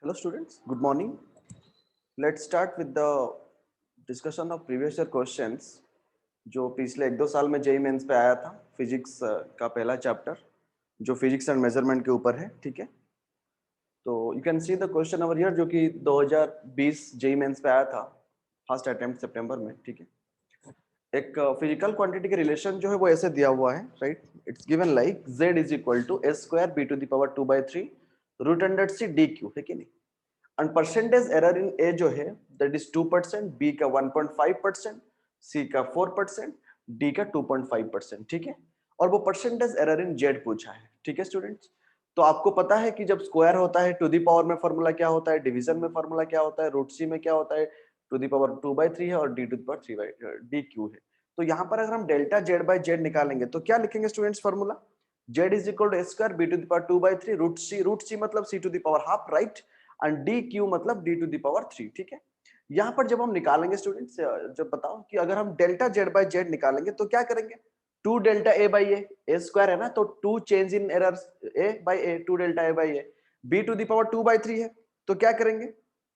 Hello students, good morning. Let's start with the discussion of previous year questions जो पिछले 1-2 साल में JEE mains पे आया था फिजिक्स का पहला चैप्टर जो फिजिक्स एंड मेजरमेंट के ऊपर है, ठीक है। तो you can see the question over here जो कि 2020 जेई मेंस पे आया था फर्स्ट अटेम्प्ट सितंबर में, ठीक है। एक फिजिकल क्वांटिटी के रिलेशन जो है वो ऐसे दिया हुआ है, right. It's given like z is equal to a square b to the power 2/3 root under c dq, है कि नहीं। And percentage error in A जो है दैट इज 2%, बी का 1.5%, सी का 4%, डी का 2.5%, ठीक है। और वो परसेंटेज एरर इन जेड पूछा है, ठीक है स्टूडेंट्स। तो आपको पता है कि जब स्क्वायर होता है टू दी पावर में फॉर्मूला क्या होता है, डिवीजन में फॉर्मूला क्या होता है, रूट सी में क्या होता है, टू दी पावर 2/3 है और डी टू दी पावर 3/डी क्यू है। तो यहाँ पर अगर हम डेल्टा जेड बाई जेड निकालेंगे तो क्या लिखेंगे students formula, Z is equal to A square B to the power 2/3 root C मतलब C to the power half, right. And D Q मतलब डी टू दी पावर 3, ठीक है। यहाँ पर जब हम निकालेंगे स्टूडेंट्स, जब बताओ कि अगर हम डेल्टा जेड बाई जेड निकालेंगे तो क्या करेंगे, two delta A by A square है ना, तो two change in error A by A, two delta A by A, B to the power 2/3 है तो क्या करेंगे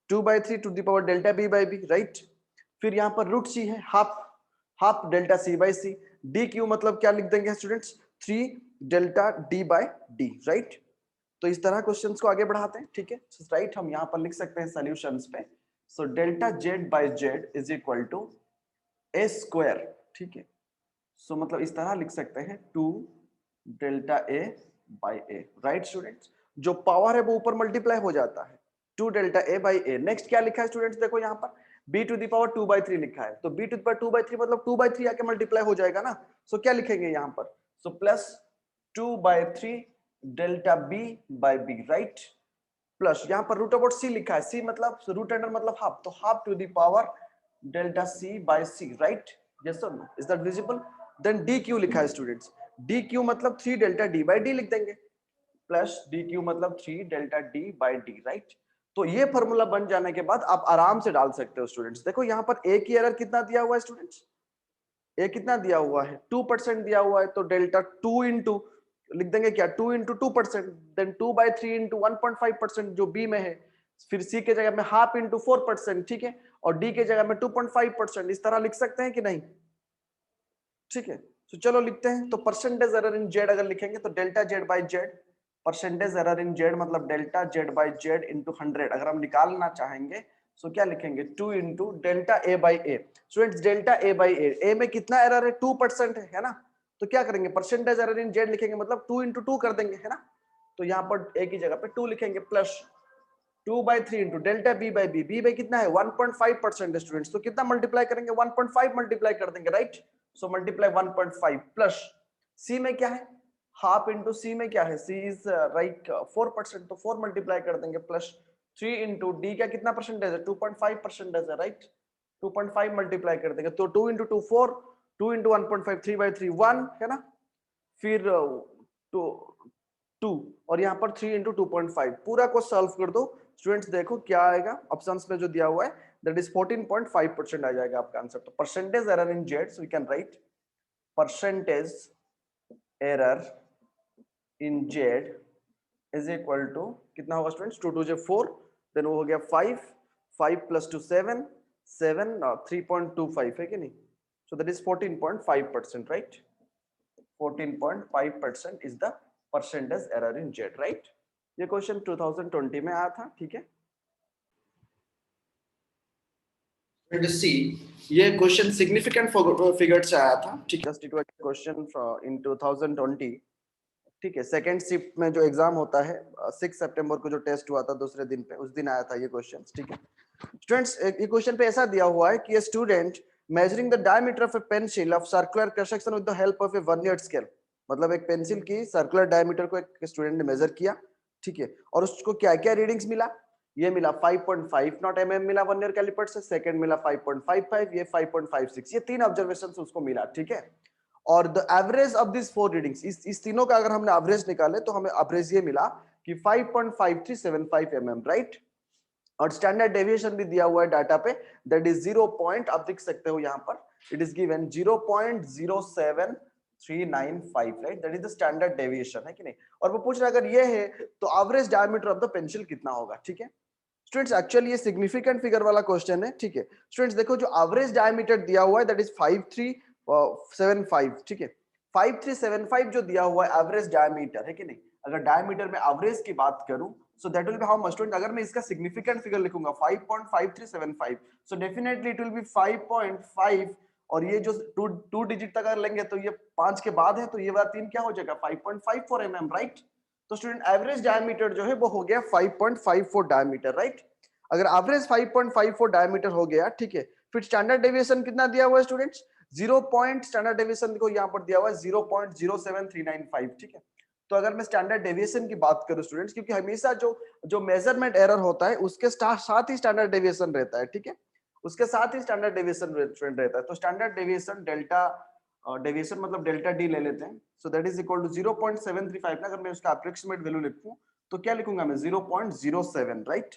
2/3 to the power delta B by B, right. फिर यहाँ पर रूट सी है, half half delta C by C, D Q मतलब क्या लिख देंगे students 3 delta D by D, right. तो इस तरह क्वेश्चंस को आगे बढ़ाते हैं, ठीक है। राइट हम यहाँ पर लिख सकते हैं सॉल्यूशंस पे। So delta Z by Z is equal to A square, ठीक है। सो मतलब इस तरह लिख सकते हैं 2 delta A by A, right students. जो पावर है वो ऊपर मल्टीप्लाई हो जाता है, 2 delta A by A. Next क्या लिखा है स्टूडेंट्स, देखो यहाँ पर b टू दी पावर 2/3 लिखा है, तो b टू दी पावर 2/3 मतलब 2/3 आके मल्टीप्लाई हो जाएगा ना। सो क्या लिखेंगे यहाँ पर, so plus 2/3 delta b by B, right. Plus यहाँ पर रूट अबाउट सी लिखा है, सी मतलब रूट अंडर मतलब हाफ, तो half to the power delta C by C, right. Yes और no, is that visible. Then D Q लिखा है स्टूडेंट्स, डी क्यू मतलब 3 डेल्टा डी बाई डी लिख देंगे, प्लस डी क्यू मतलब 3 delta D by D, right. तो ये formula बन जाने के बाद आप आराम से डाल सकते हो स्टूडेंट्स। देखो यहाँ पर ए की एरर कितना दिया हुआ है स्टूडेंट्स, ए कितना दिया हुआ है 2% दिया हुआ है, तो डेल्टा 2 इंटू लिख देंगे क्या 2 इंटू 2%, देन 2/3 इंटू 1.5% जो बी में है, फिर सी के जगह में हाफ इंटू 4%, ठीक है, और डी के जगह में 2.5%, इस तरह लिख सकते हैं कि नहीं, ठीक है। तो चलो लिखते हैं। तो परसेंटेज एरर इन जेड अगर लिखेंगे तो delta Z by Z, percentage error in Z मतलब delta Z by Z into 100 अगर हम निकालना चाहेंगे सो क्या लिखेंगे 2 into delta A by A. Students delta A by A में कितना एरर है 2% है ना, तो क्या करेंगे परसेंटेज एरर इन जेड लिखेंगे मतलब 2 इंटू 2 कर देंगे, है ना। तो यहाँ पर ए की जगह पे 2 लिखेंगे, plus 2/3 into delta B by B, B by कितना है 1.5% स्टूडेंट्स, तो कितना मल्टीप्लाई करेंगे 1.5 मल्टीप्लाई कर देंगे, राइट। सो मल्टीप्लाई 1.5 प्लस सी में क्या है हाफ इंटू सी में क्या है, सी इज राइट 4%, तो 4 मल्टीप्लाई कर देंगे, प्लस 3 इंटू डी का कितना परसेंटेज है 2.5% है, राइट। 2.5 मल्टीप्लाई कर देंगे तो 2 इंटू 2 4, 2 इंटू 1.5 3/3 1 है ना, फिर टू 2 और यहाँ पर 3 इंटू 2.5, पूरा को सॉल्व कर दो स्टूडेंट्स, देखो क्या आएगा ऑप्शंस में जो दिया हुआ है दैट इज 14.5% आ जाएगा आपका आंसर। तो percentage error in Z, so we can write percentage error in Z is equal to कितना होगा स्टूडेंट्स 2 2 4, देन वो हो गया 5, 5 प्लस 2 7, 7 3.25 है कि नहीं, सो that is 14.5%, right. 14.5% is the percentage error in Z, right? ये क्वेश्चन 2020 में आया था, ठीक है। सी ये क्वेश्चन सिग्निफिकेंट फिगर से आया था, ठीक है। Just it was question in 2020, ठीक है। सेकंड शिफ्ट में जो एग्जाम होता है 6 सितंबर को जो टेस्ट हुआ था दूसरे दिन पे, उस दिन आया था ये क्वेश्चन, ठीक है। स्टूडेंट्स ये क्वेश्चन पे ऐसा दिया हुआ है कि a student measuring the diameter of a pencil of circular cross section with the help of a vernier scale, मतलब एक पेंसिल की सर्कुलर डायमीटर को एक स्टूडेंट ने मेजर किया, ठीक है, और उसको क्या क्या रीडिंग्स मिला, ये मिला 5.5 नॉट mm मिला वर्नियर कैलिपर से, सेकंड मिला 5.55, ये 5.56, ये तीन ऑब्जर्वेशन उसको मिला, ठीक है। और the average of this four readings, इस तीनों का अगर हमने एवरेज निकाले तो हमें एवरेज ये मिला कि 5.5375 mm, राइट। और स्टैंडर्ड डेविएशन भी दिया हुआ है डाटा पे, दैट इज 0 पॉइंट, आप देख सकते हो यहाँ पर it is given 0.07395, right, that is the standard deviation, है कि नहीं। और वो पूछ रहा है अगर ये है तो average diameter of the pencil कितना होगा, ठीक है। स्टूडेंट्स एक्चुअली ये सिग्निफिकेंट फिगर वाला क्वेश्चन है, ठीक है। स्टूडेंट्स देखो जो एवरेज डायमीटर दिया हुआ है दैट इज 5375, ठीक है। 5375 जो दिया हुआ है एवरेज डायमीटर है कि नहीं, अगर डायमीटर में एवरेज की बात करूं so that will be how much. Student अगर मैं इसका सिग्निफिकेंट फिगर लिखूंगा 5.5375 so definitely it will B 5.5 और ये जो टू डिजिट तक अगर लेंगे तो ये 5 के बाद है तो ये वाला 3 क्या हो जाएगा 5.54 mm, राइट। तो स्टूडेंट एवरेज डायमीटर जो है वो हो गया 5.54 डायमीटर, राइट। अगर एवरेज 5.54 डायमीटर हो गया, ठीक है, फिर स्टैंडर्ड डेविएशन कितना दिया हुआ है स्टूडेंट्स, 0 पॉइंट स्टैंडर्ड डेविएशन को यहाँ पर दिया हुआ है 0.07395, ठीक है। तो अगर मैं स्टैंडर्ड डेविएशन की बात करूं स्टूडेंट्स, क्योंकि हमेशा जो जो मेजरमेंट एरर होता है उसके साथ ही स्टैंडर्ड डेविएशन रहता है, ठीक है, उसके साथ ही स्टैंडर्ड डेविएशन रहता है। तो स्टैंडर्ड डेविएशन डेल्टा डेविएशन मतलब डेल्टा डी ले लेते हैं, so that is equal to 0.735 ना, अगर मैं उसका अप्रोक्सीमेट वैल्यू लिखूं तो क्या लिखूंगा मैं 0.07, right.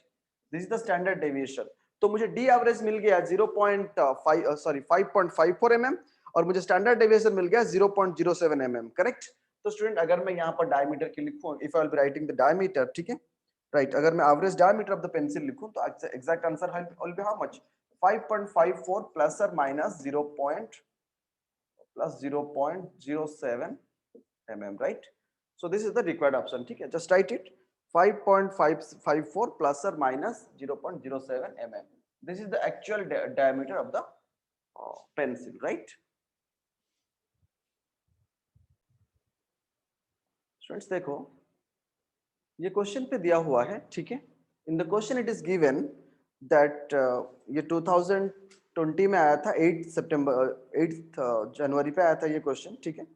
This is the standard deviation. तो मुझे डी एवरेज मिल गया 5.54 mm और मुझे स्टैंडर्ड डेविएशन मिल गया 0.07 mm, करेक्ट। तो स्टूडेंट अगर मैं यहाँ पर डायमीटर की लिखूं, if I will be writing the diameter, ठीक है, राइट, अगर मैं average diameter of the pencil लिखूं तो exact answer will be how much 5.54 plus और minus 0.07 mm, right. So this is the required option, ठीक है, just write it 5.554 plus or minus 0.07 mm. This is the actual diameter of the pencil, right. Students देखो ये question पे दिया हुआ है, ठीक है। In the question it is given that ये 2020 में आया था 8 जनवरी पे आया था ये क्वेश्चन, ठीक है,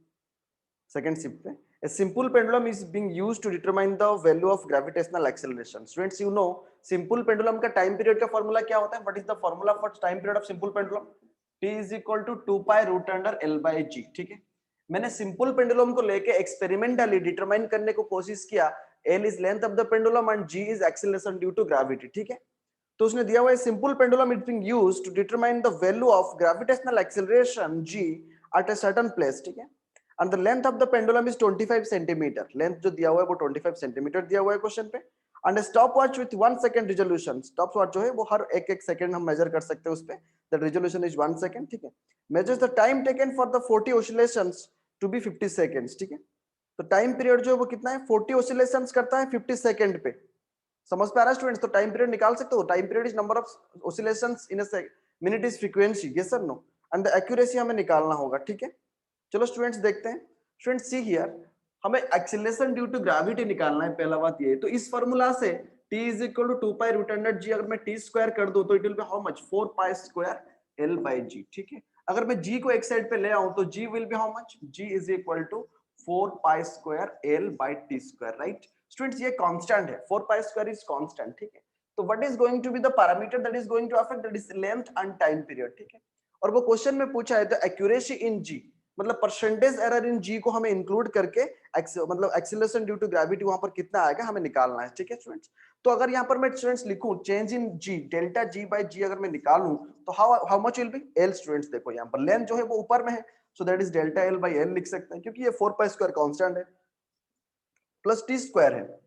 सेकंड शिफ्ट पे। A simple pendulum is being used to determine the value of gravitational acceleration. Students, you know simple pendulum का टाइम पीरियड का फॉर्मूला क्या होता है? What is the formula for time period of simple pendulum? T is equal to 2 pi root under L by G, ठीक है। मैंने simple pendulum को लेके एक्सपेरिमेंटली डिटरमाइन करने को कोशिश किया। L is length of the pendulum and G is acceleration due to gravity, ठीक है। तो उसने दिया हुआ है simple pendulum is being used to determine the value of gravitational acceleration G at a certain place, ठीक है। and the length of the pendulum is 25 centimeter, length जो दिया हुआ है वो 25 centimeter दिया हुआ है क्वेश्चन पे, and a stopwatch with 1 second resolution, stopwatch जो है वो हर एक सेकंड हम मेजर कर सकते हैं उस पे, the resolution is 1 second, ठीक है, measures the time taken for the 40 oscillations to be 50 seconds, ठीक है। तो टाइम पीरियड जो है वो कितना है 40 oscillations करता है 50 सेकंड पे, समझ पा रहा है स्टूडेंट्स। तो टाइम पीरियड निकाल सकते हो, time period is number of oscillations in a minute is frequency, yes or no, and the accuracy हमें निकालना होगा, ठीक है। चलो स्टूडेंट्स देखते हैं। स्टूडेंट्स सी हियर, हमें एक्सीलरेशन ड्यू टू ग्रेविटी निकालना है, पहला बात ये। तो इस फार्मूला से t is equal to 2 pi root under g, अगर मैं t स्क्वायर कर दूं तो it will be how much 4 pi square l by g, ठीक है। अगर मैं g को एक साइड पे ले आऊं तो g will be how much, g is equal to 4 pi square l by t square, right. Students ये कांस्टेंट है, 4 पाई स्क्वायर इज कांस्टेंट, ठीक है। तो what is going to be the parameter that is going to affect, that is length and time period, ठीक है। और वो question में पूछा है द एक्यूरेसी इन g, मतलब परसेंटेज एरर इन जी को हमें इंक्लूड करके मतलब एक्सीलरेशन ड्यू टू ग्रेविटी वहां पर कितना आएगा हमें निकालना है, ठीक है स्टूडेंट्स। तो अगर यहाँ पर मैं स्टूडेंट्स लिखूं change in G, delta G by G अगर मैं निकालूं तो how much will be L. Students देखो यहाँ पर लेंथ जो है वो ऊपर में है, सो that is delta L by L लिख सकते हैं, क्योंकि ये 4 पाई स्क्वायर कांस्टेंट है प्लस टी स्क्वायर है,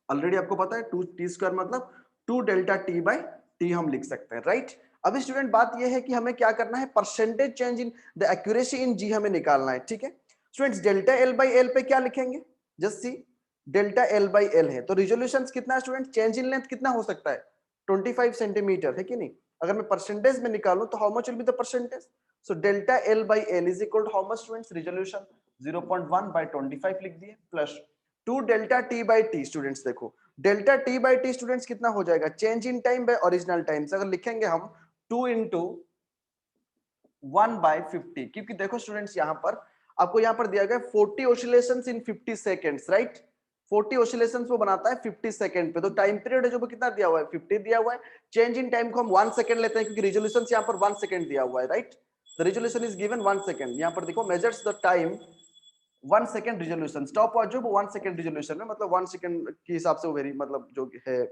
ऑलरेडी आपको पता है 2 टी स्क्वायर मतलब 2 डेल्टा टी बाय टी हम लिख सकते हैं, राइट। अभी स्टूडेंट बात यह है कि हमें क्या करना है, percentage change in the accuracy in G हमें निकालना है, ठीक है। Students delta L by L पे क्या लिखेंगे, just see delta L by L है तो रिजोल्यूशन कितना है स्टूडेंट, चेंज इन लेंथ कितना हो सकता है 25 सेंटीमीटर, है कि नहीं। अगर मैं परसेंटेज में निकालूं तो how much will be the percentage, so delta L by L is equal to how much students, resolution 0.1 by 25 लिख दिए plus 2 delta T by T. Students देखो delta T by T students कितना हो जाएगा, change in time by original time से अगर लिखेंगे हम 2 इंटू 1 बाय 50, क्योंकि देखो स्टूडेंट्स यहाँ पर आपको यहाँ पर दिया गया 40 ऑसिलेशंस इन 50 सेकंड्स, राइट। 40 ऑसिलेशंस वो बनाता है 50 सेकंड पे, तो टाइम पीरियड है जो वो कितना दिया हुआ है 50 दिया हुआ है। चेंज इन टाइम को हम 1 सेकंड लेते हैं क्योंकि रिजोल्यूशन यहाँ पर 1 सेकंड दिया हुआ है, right. The resolution is given 1 second, यहाँ पर देखो measures the time 1 second resolution, stop watch जो 1 सेकंड रिजोल्यूशन में मतलब 1 सेकंड के हिसाब से वो वेरी मतलब जो है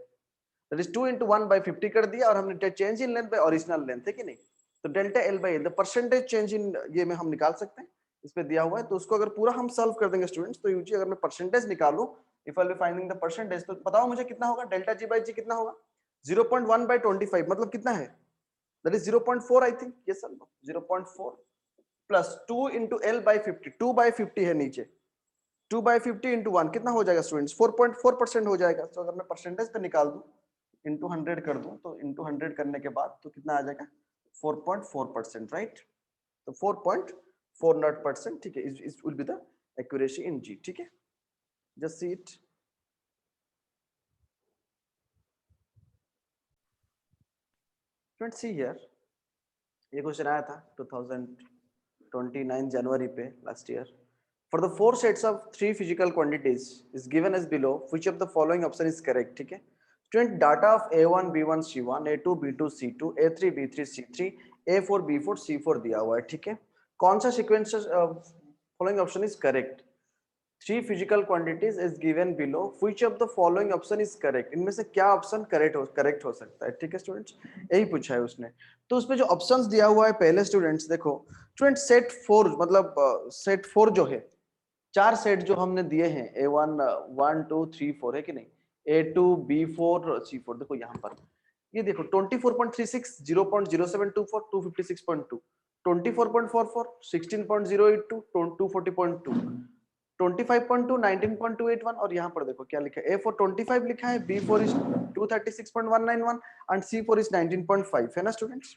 दैट इज 2 into 1 by 50 कर दिया और हमने change in length bye original length, है कि नहीं। तो delta L by L the percentage change इन ये में हम निकाल सकते हैं, इस पे दिया हुआ है। तो उसको अगर पूरा हम सॉल्व कर देंगे स्टूडेंट्स तो यूजी अगर मैं परसेंटेज निकालूं, if I will be finding the percentage, तो बताओ मुझे कितना होगा, डेल्टा जी बाई जी कितना होगा, 0.1 by 25 मतलब कितना है, दैट इज 0.4 आई थिंक, ये sir 0.4 plus 2 into L by 50, 2 by 50 है नीचे, 2 बाई 50 इंटू 1 कितना हो जाएगा स्टूडेंट्स, 4.4% हो जाएगा। तो अगर मैं परसेंटेज पे निकाल दूं, इंटू 100 कर दूं, तो इंटू 100 करने के बाद तो कितना आ जाएगा, 4.4%, राइट। तो 4.40%, ठीक है, is will be the accuracy in G, ठीक है, just see it. See here, ये क्वेश्चन आया था 2029 जनवरी पे last year. For the 4 sets of 3 physical quantities is given as below, which of the following option is correct, ठीक है। Student, data of A1 B1 C1 A2 B2 C2 A3 B3 C3 A4 B4 C4 दिया हुआ है, ठीक है। कौन सा sequence following option is correct, 3 physical quantities is given below, which of the following option is correct, इनमें से क्या ऑप्शन करेक्ट हो सकता है, ठीक है स्टूडेंट्स, यही पूछा है उसने। तो उसमें जो ऑप्शंस दिया हुआ है, पहले स्टूडेंट्स देखो, स्टूडेंट सेट 4 मतलब सेट 4 जो है, 4 सेट जो हमने दिए हैं, A1 1 2 3 4 है कि नहीं, A2 B4 C4, देखो यहाँ पर ये देखो 24.36 0.0724 256.2 24.44 16.082 240.2 25.2 19.281 और यहाँ पर देखो क्या लिखा है, A4 25 लिखा है, B4 is 236.191 and C4 is 19.5 है ना स्टूडेंट्स।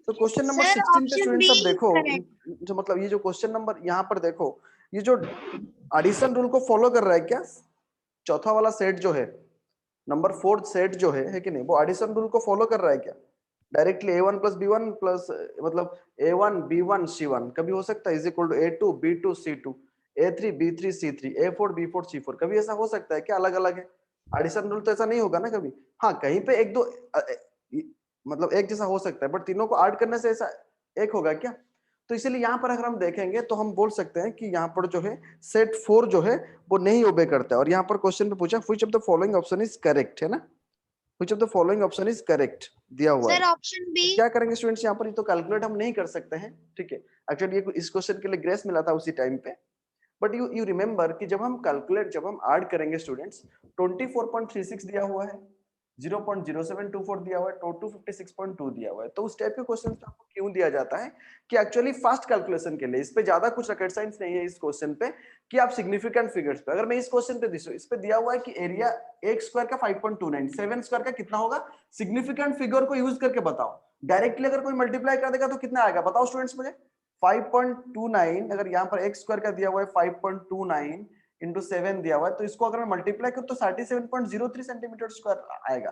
तो क्वेश्चन नंबर सर 16 पे ऑप्शन बी स्टूडेंट्स अब देखो, करेक्ट। जो मतलब ये जो क्वेश्चन नंबर यहाँ पर देखो, ये जो एडिशन रूल को फॉलो कर रहा है क्या, चौथा वाला सेट जो है, नंबर 4 सेट जो है कि नहीं, वो एडिशन रूल को फॉलो कर रहा है क्या, directly A1 plus B1 plus मतलब A1 B1 C1 कभी हो सकता है is equal to A2 B2 C2 A3 B3 C3 A4 B4 C4, कभी ऐसा हो सकता है क्या, अलग अलग है, एडिशन रूल तो ऐसा नहीं होगा ना कभी। हाँ कहीं पे एक दो मतलब एक जैसा हो सकता है, बट तीनों को ऐड करने से ऐसा एक होगा क्या। तो इसीलिए यहाँ पर अगर हम देखेंगे तो हम बोल सकते हैं कि यहाँ पर जो है सेट 4 जो है वो नहीं ओबे करता है। और यहाँ पर क्वेश्चन पे पूछा which of the following option is correct, है ना, which of the following option is correct दिया हुआ है। सर ऑप्शन तो बी। क्या करेंगे स्टूडेंट्स, यहाँ पर ये तो कैलकुलेट हम नहीं कर सकते हैं, ठीक है। एक्चुअली ये इस क्वेश्चन के लिए ग्रेस मिला था उसी टाइम पे, बट यू रिमेंबर कि जब हम ऐड करेंगे स्टूडेंट्स, 24.36 दिया हुआ है, 0.0724 दिया हुआ है, 256.2 दिया हुआ है। तो उस टाइप के क्वेश्चन आपको क्यों दिया जाता है कि एक्चुअली फास्ट कैलकुलेशन के लिए, इस पे ज्यादा कुछ रॉकेट साइंस नहीं है इस क्वेश्चन पे, कि आप सिग्निफिकेंट फिगर्स पे, अगर मैं इस क्वेश्चन पे इस पे दिया हुआ है कि एरिया एक स्क्वायर का 5.29, 7 स्क्वायर का कितना होगा, सिग्निफिकेंट फिगर को यूज करके बताओ। डायरेक्टली अगर कोई मल्टीप्लाई कर देगा तो कितना आएगा बताओ स्टूडेंट्स मुझे, 5.29, अगर यहाँ पर x स्क्वायर का दिया हुआ है 5.29 इंटू 7 दिया हुआ है, तो इसको अगर मैं मल्टीप्लाई करूं तो 37.03 सेंटीमीटर स्क्वायर आएगा।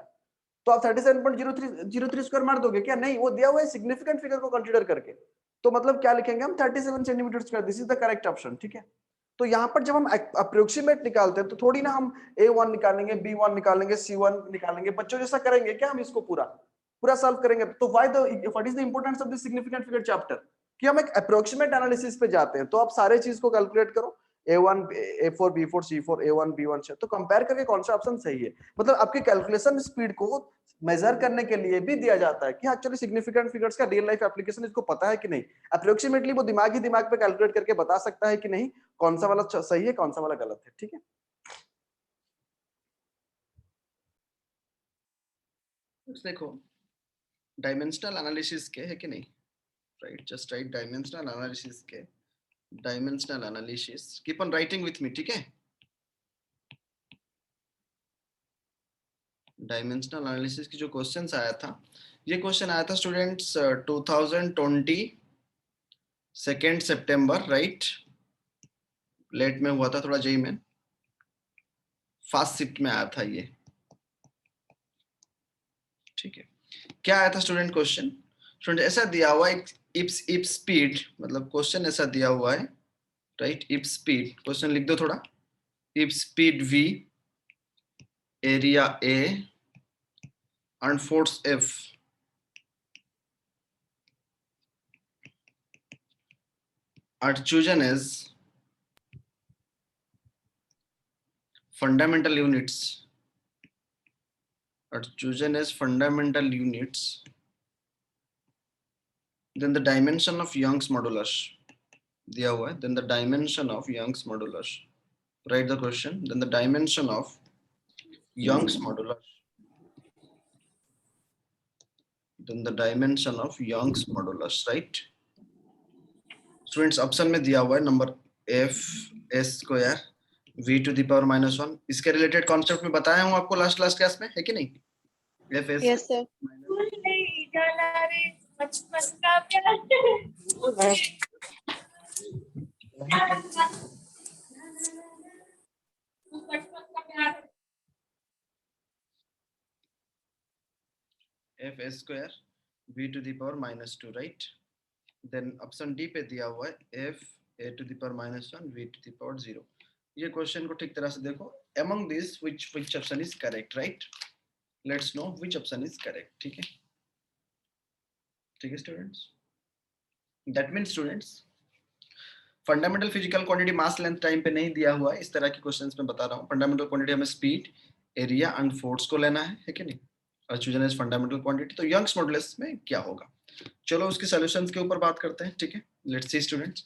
तो आप 37.03 स्क्वायर मार दोगे क्या, नहीं, वो दिया हुआ है सिग्निफिकेंट फिगर को कंसीडर करके। तो मतलब क्या लिखेंगे हम, 37 centimetre square, this is the correct option, ठीक है। तो यहाँ पर जब हम अप्रोक्सीमेट निकालते हैं तो थोड़ी ना हम A1 निकालेंगे, B1 निकालेंगे, C1 निकालेंगे, बच्चों जैसा करेंगे क्या हम इसको पूरा पूरा सॉल्व करेंगे। तो what is the importance of this significant figure chapter, कि हम एक अप्रोक्सीमेट एनालिसिस पे जाते हैं। तो आप सारे चीज को कैलकुलेट करो, A1 A4 B4 C4 A1 B1 से, तो कंपेयर करके कौन सा ऑप्शन सही है। मतलब आपके कैलकुलेशन स्पीड को मेजर करने के लिए भी दिया जाता है कि एक्चुअली सिग्निफिकेंट फिगर्स का रियल लाइफ एप्लीकेशन इसको पता है कि नहीं, अप्रोक्सीमेटली वो दिमाग ही दिमाग पे कैलकुलेट करके बता सकता है कि नहीं कौन सा वाला सही है कौन सा वाला गलत है, ठीक है। देखो डायमेंशनल एनालिसिस के है कि नहीं, right, just right dimensional analysis के, dimensional analysis, keep on writing with me, ठीक है। डायमेंशनल एनालिसिस की जो क्वेश्चंस आया था, ये क्वेश्चन आया था स्टूडेंट्स 2020 2 सितंबर, राइट, लेट में हुआ था थोड़ा, जेई में फास्ट शिफ्ट में आया था ये, ठीक है। क्या आया था स्टूडेंट क्वेश्चन, स्टूडेंट ऐसा दिया हुआ है, इफ स्पीड, मतलब क्वेश्चन ऐसा दिया हुआ है, राइट, इफ स्पीड, क्वेश्चन लिख दो थोड़ा, if speed v, area a and force F are chosen as fundamental units, then the dimension of Young's modulus दिया हुआ है, then the dimension of Young's modulus, write the question, then the dimension of Young's modulus then the dimension of Young's modulus, right? Students, option में दिया हुआ है number F S square v to the power -1. इसके related concept में बताया हूं आपको last class में, है कि नहीं? F S yes sir. F S square v to the power -2, right? Then option D पे दिया हुआ है F A to the power -1 v to the power 0. ये क्वेश्चन को ठीक तरह से देखो. among these which option is correct, right? Let's know which option is correct. ठीक है, ठीक है students. That means students, fundamental physical quantity mass length time पे नहीं दिया हुआ है. इस तरह के क्वेश्चंस में बता रहा हूँ. फंडामेंटल क्वांटिटी हमें स्पीड, एरिया एंड फोर्स को लेना है कि नहीं? और चूजन इज फंडामेंटल क्वांटिटी. तो यंग्स मॉडुलस में क्या होगा? चलो उसके सॉल्यूशंस के ऊपर बात करते हैं. ठीक है, लेट्स सी स्टूडेंट्स.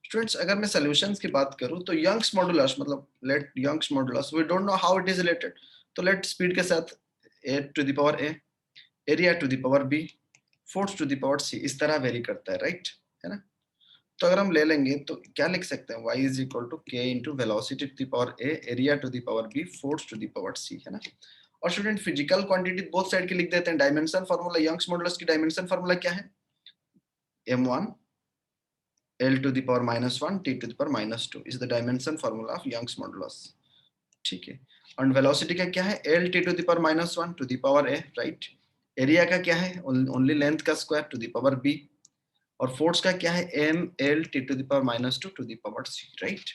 स्टूडेंट्स, अगर मैं सॉल्यूशंस की बात करूं तो यंग्स मॉडुलस मतलब let Young's modulus, we don't know how it is related. तो लेट स्पीड के साथ a to the power a, area to the power b, force to the power c, इस तरह वेरी करता है, राइट? है ना? तो अगर हम ले लेंगे तो क्या लिख सकते हैं? y is equal to k into velocity to the power a, area to the power b, force to the power c, है ना? और student physical quantity both side के लिख देते हैं. डायमेंशन फार्मूला, यंग्स मॉडुलस की डायमेंशन फार्मूला क्या है? m1 l to the power -1 t to the power -2 is the dimension formula of Young's modulus. ठीक है. और वेलोसिटी का क्या है? l t to the power -1 to the power a, राइट? एरिया का क्या है? ओनली लेंथ का square to the power b. और फोर्स का क्या है? m l t to the power -2 to the power c, right?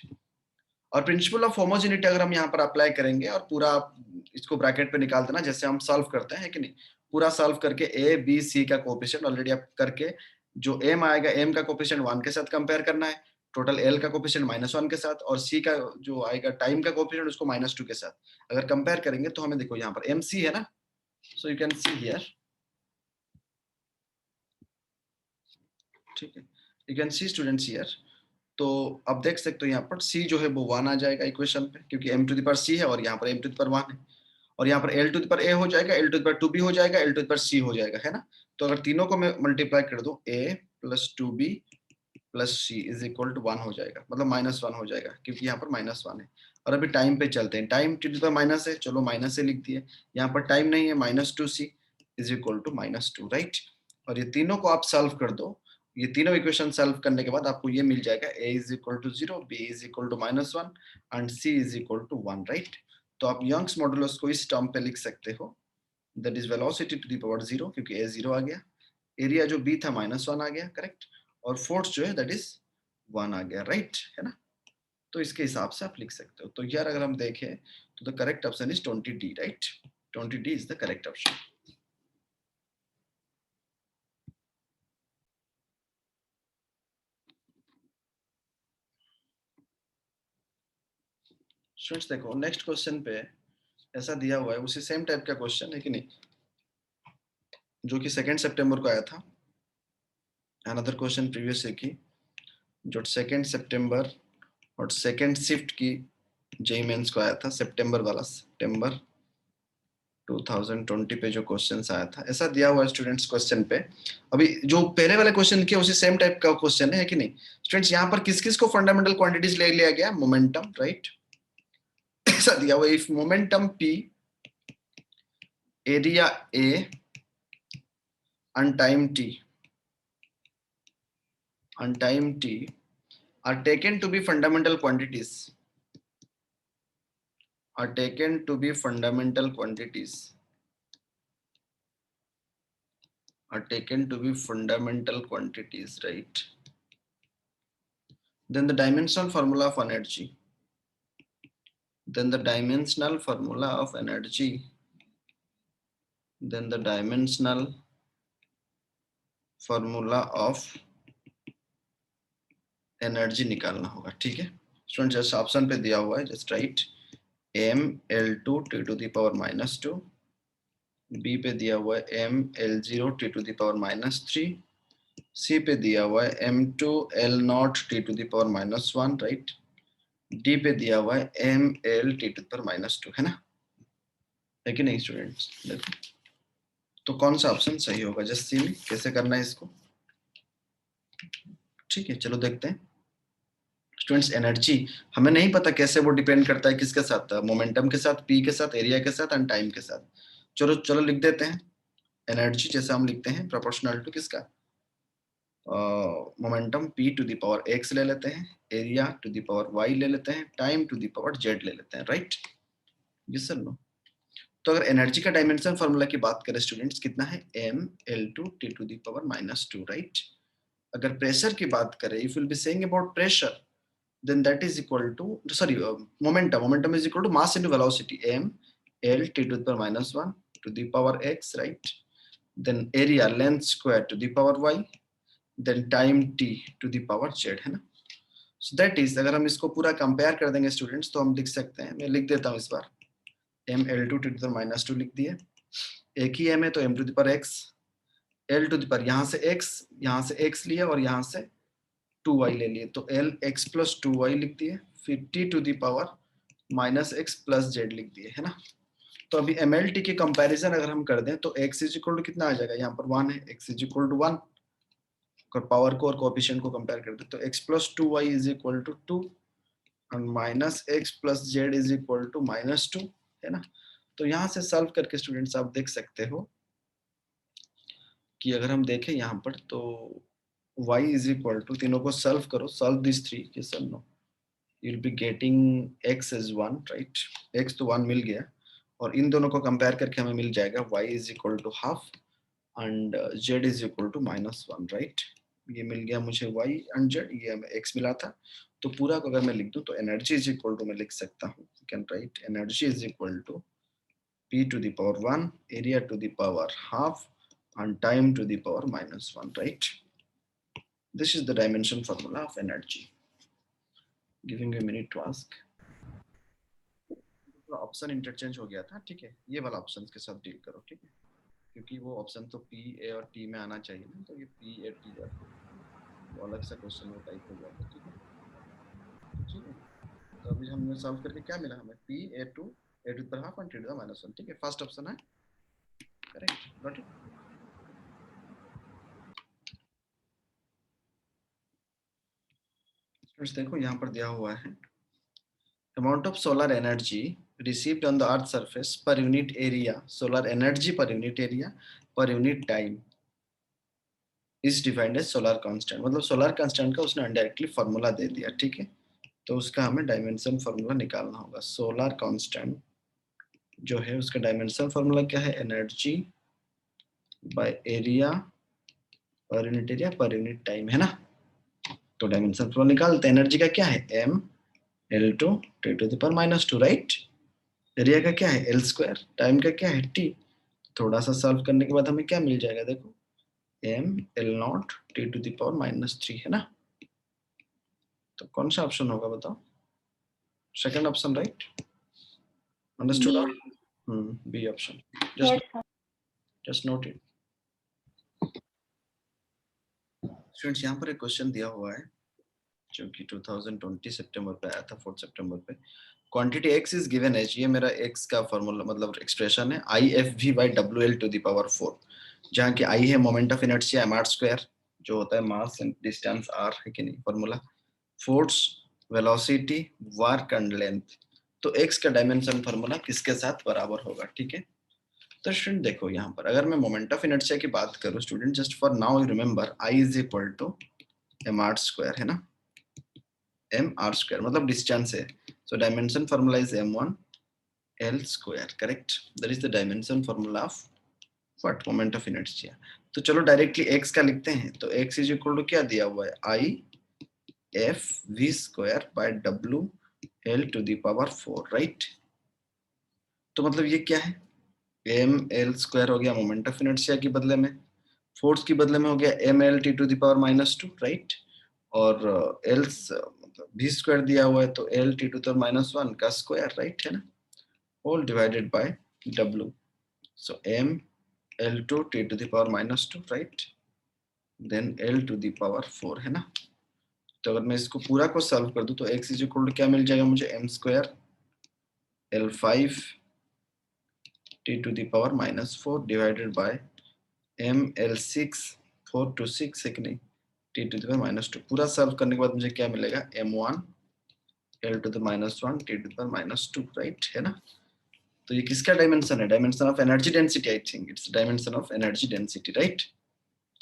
और प्रिंसिपल ऑफ होमोजेनिटी अगर हम यहाँ पर अप्लाई करेंगे और पूरा इसको ब्रैकेट पे निकाल देना जैसे हम सॉल्व करते हैं कि नहीं, पूरा सॉल्व करके a b c का कोएफिशिएंट ऑलरेडी आप करके जो m आएगा, m का कोएफिशिएंट 1 के साथ कंपेयर करना है, टोटल l का कोएफिशिएंट -1 के साथ, और c का जो आएगा टाइम का कोएफिशिएंट उसको -2 के साथ अगर कंपेयर करेंगे तो हमें देखो यहाँ पर mc है ना, so you can see here, ठीक है, you can see students here. तो अब देख सकते हो यहाँ पर c जो है वो 1 आ जाएगा इक्वेशन पे, क्योंकि m to the power c है और यहाँ पर m टू द पावर 1 है, और यहाँ पर l to the power a हो जाएगा, l to the power 2b हो जाएगा, l to the power c हो जाएगा, है ना? तो अगर तीनों को मैं मल्टीप्लाई कर दूं, a plus 2b plus c is equal to 1 हो जाएगा, मतलब -1 हो जाएगा, क्योंकि यहाँ पर -1 है. और अभी टाइम पे चलते हैं. Time to the power minus है, चलो माइनस से लिख दिए. यहाँ पर टाइम नहीं है, -2c is equal to -2, right? और ये तीनों को आप सॉल्व कर दो. ये तीनों इक्वेशन सॉल्व करने के बाद आपको ये मिल जाएगा, a is equal to 0, b is equal to -1 and c is equal to 1, right? तो आप यंग्स मॉडुलस को इस टर्म पे लिख सकते हो, that is velocity to the power 0, क्योंकि a 0 आ गया, एरिया जो b था -1 आ गया, करेक्ट, और फोर्स जो है दैट इज 1 आ गया, राइट? है ना? तो इसके हिसाब से आप लिख सकते हो. तो यार अगर हम देखें तो the correct option is 20D, right? 20D is the correct option. Students देखो नेक्स्ट क्वेश्चन पे ऐसा दिया हुआ है, उसी सेम टाइप का क्वेश्चन है कि नहीं, जो कि 2 सितंबर को आया था. अनदर क्वेश्चन प्रीवियस है की जो 2 सितंबर और सेकंड शिफ्ट की जेईई मेंस को आया था, सितंबर वाला, सितंबर 2020 पे जो क्वेश्चन आया था, ऐसा दिया हुआ है स्टूडेंट्स क्वेश्चन पे. अभी जो पहले वाले क्वेश्चन के उसी सेम टाइप का क्वेश्चन है कि नहीं स्टूडेंट्स? यहाँ पर किस किस को फंडामेंटल क्वांटिटीज ले लिया गया? Momentum, right? ऐसा दिया हुआ, if momentum p, area a and time t are taken to be fundamental quantities, right? Then the dimensional formula of energy, then the dimensional formula of energy निकालना होगा, ठीक है स्टूडेंट? जैसे ऑप्शन पे दिया हुआ है, just right m l2 t to the power -2, b पे दिया हुआ है m l0 t to the power -3, c पे दिया हुआ है m2 l0 t to the power -1, right? d पे दिया हुआ है m l t to the power -2, है ना? है कि नहीं स्टूडेंट्स? देखो तो कौन सा ऑप्शन सही होगा? जस्ट सी मी कैसे करना है इसको। ठीक है, चलो देखते हैं। स्टूडेंट्स, एनर्जी हमें नहीं पता कैसे वो डिपेंड करता है किसके साथ, मोमेंटम के साथ, पी के साथ, एरिया के साथ एंड टाइम के साथ। चलो चलो लिख देते हैं। एनर्जी जैसे हम लिखते हैं प्रोपोर्शनल टू किसका, momentum p to the power x ले लेते हैं, area to the power y ले लेते हैं, time to the power z ले लेते हैं, राइट? Yes sir no? तो अगर एनर्जी का डायमेंशन फार्मूला की बात करें स्टूडेंट्स, कितना है? m L2 t to the power -2, right? अगर प्रेशर की बात करें, if will be saying about pressure, then that is equal to, sorry, momentum is equal to mass into velocity, m L t to the power -1 to the power x, right? Then area, length square to the power y, then time t to the power z, है ना? So that is, अगर हम इसको पूरा compare कर देंगे students, तो हम लिख सकते हैं, मैं लिख देता हूँ इस बार, m L2 to the power -2 लिख दिए, एक ही m है तो m to the power x, L to the power यहाँ से x लिया और यहाँ से 2y ले लिए, तो L x plus 2y लिख दिए, फिर t to the power -x plus z लिख दिए, है ना? तो अभी MLT की कंपैरिजन अगर हम कर दें तो x इज इक्वल टू कितना आ जाएगा? यहाँ पर 1 है, x इज इक्वल टू 1, और पावर को और कोएफिशिएंट को कंपेयर कर दे तो x plus 2y is equal to 2 और -x plus z is equal to -2, है ना? तो यहाँ से सॉल्व करके स्टूडेंट्स आप देख सकते हो कि अगर हम देखें यहाँ पर तो y इज इक्वल टू, तीनों को सॉल्व करो, सॉल्व दिस थ्री, ये सब no, you'll be getting x is 1, right? x तो 1 मिल गया, और इन दोनों को कंपेयर करके हमें मिल जाएगा y is equal to half and z is equal to -1, right? ये मिल गया मुझे y and z, ये हमें x मिला था, तो पूरा को अगर मैं लिख दूं तो एनर्जी इज इक्वल टू, मैं लिख सकता हूँ, you can write energy is equal to p to the power 1, area to the power half and time to the power -1, right? This is the dimension formula of energy. Giving you a minute to ask. Option interchange हो गया था, ठीक है, ये वाला option के साथ deal करो, ठीक है, क्योंकि वो ऑप्शन तो पी ए और टी में आना चाहिए ना, तो ये पी ए टी वो अलग सा क्वेश्चन में टाइप हो गया था, ठीक है, ठीक है। तो अभी हमने सॉल्व करके क्या मिला हमें? P A to the power half and T to the -1, ठीक है, फर्स्ट ऑप्शन है करेक्ट, गॉट इट? स्टूडेंट्स देखो यहाँ पर दिया हुआ है, amount of solar energy received on the earth surface per unit area, solar energy per unit area per unit time is defined as solar constant, मतलब solar constant का उसने indirectly formula दे दिया, ठीक है, तो उसका हमें डायमेंशन फॉर्मूला निकालना होगा। सोलर कांस्टेंट जो है उसका डायमेंशन फॉर्मूला क्या है? Energy by area per unit area per unit time, है ना? तो डायमेंशन फॉर्मूला निकालते हैं। एनर्जी का क्या है? m L2 t to the power -2, right? Area का क्या है? L स्क्वायर, टाइम का क्या है? t। थोड़ा सा सॉल्व करने के बाद हमें क्या मिल जाएगा? देखो m L0 t to the power -3, है ना? तो कौन सा ऑप्शन होगा बताओ? Second option, right? Understood? B option, just note it. Students यहाँ पर एक क्वेश्चन दिया हुआ है जो कि 2020 सितंबर पे आया था, 4 सितंबर पे। Quantity x is given as, ये मेरा x का फॉर्मूला मतलब एक्सप्रेशन है, IFV/WL टू द पावर 4, जहाँ की I है मोमेंट ऑफ इनर्शिया mr² जो होता है मास एंड डिस्टेंस r, है कि नहीं formula, force, velocity, work and length. तो x का डायमेंशन फॉर्मूला किसके साथ बराबर होगा? ठीक है, तो स्टूडेंट देखो यहाँ पर अगर मैं मोमेंट ऑफ इनर्शिया की बात करूँ student, just for now you remember I is equal to mr², है ना? mr² मतलब डिस्टेंस है, so dimension formula is m1 L square, correct? That is the dimension formula of what? Moment of inertia। तो चलो directly x का लिखते हैं, तो x इज इक्वल टू क्या दिया हुआ है? I F V square by W L to the power 4, right? तो मतलब ये क्या है? m L स्क्वायर हो गया मोमेंट ऑफ इनर्शिया के बदले में, फोर्स के बदले में हो गया m L T to the power -2, right? और L v स्क्वायर दिया हुआ है तो L T टू द -1 का स्क्वायर, राइट, है ना? All divided by W, so m L2 T to the power -2, right? Then L to the power 4, है ना? तो अगर मैं इसको पूरा को सॉल्व कर दूं तो x इज इक्वल टू क्या मिल जाएगा मुझे? m² L5 T to the power -4 divided by ml6 4 to 6 है कि नहीं, t to the power -2 पूरा सॉल्व करने के बाद मुझे क्या मिलेगा, m1 l to the -1 t to the power -2 right है ना। तो ये किसका डायमेंशन है, dimension of energy density, I think it's dimension of energy density right.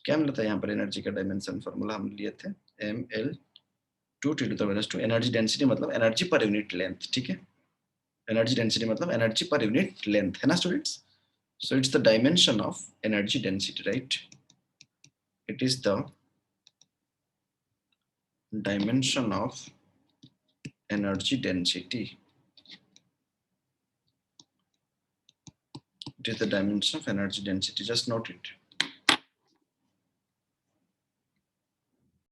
क्या मिला था यहाँ पर एनर्जी का डायमेंशन, फॉर्मूला हम लिए थे ml2 t to the power -2, energy density मतलब एनर्जी पर यूनिट लेंथ, ठीक है, एनर्जी डेंसिटी मतलब एनर्जी पर यूनिट लेंथ है ना students. So it's the dimension of energy density, right? It is the dimension of energy density. It is the dimension of energy density. Just note it.